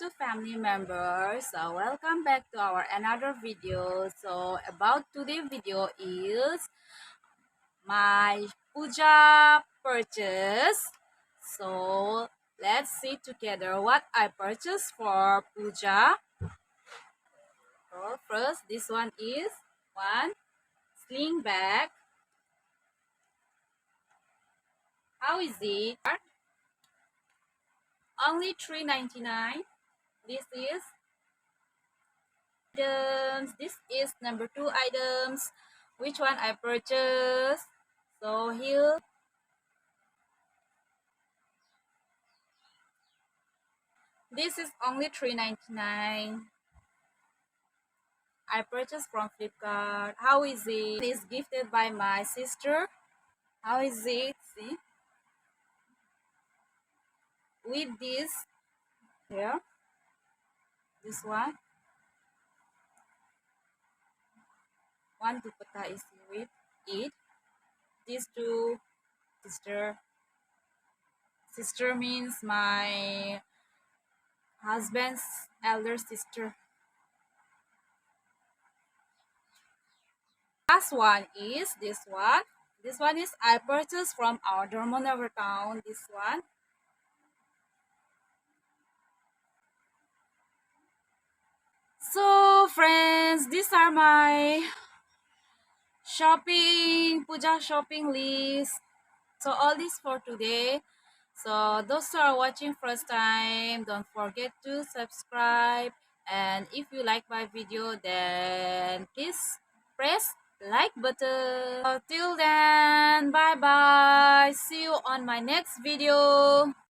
to family members. So welcome back to our another video. So about today's video is my puja purchase. So let's see together what I purchased for puja. So first, this one is one sling bag. How is it? Only $3.99. This is items. This is number two items. Which one I purchased? So here, this is only $3.99. I purchased from Flipkart. How is it? It's gifted by my sister. How is it? See, with this here, this one dupatta is with it. These two sister. Sister means my husband's elder sister. Last one is this one. This one is I purchased from our Dormonover town. This one. So friends, these are my puja shopping list. So all this for today. So those who are watching first time, don't forget to subscribe. And if you like my video, then please press like button. So till then, bye bye. See you on my next video.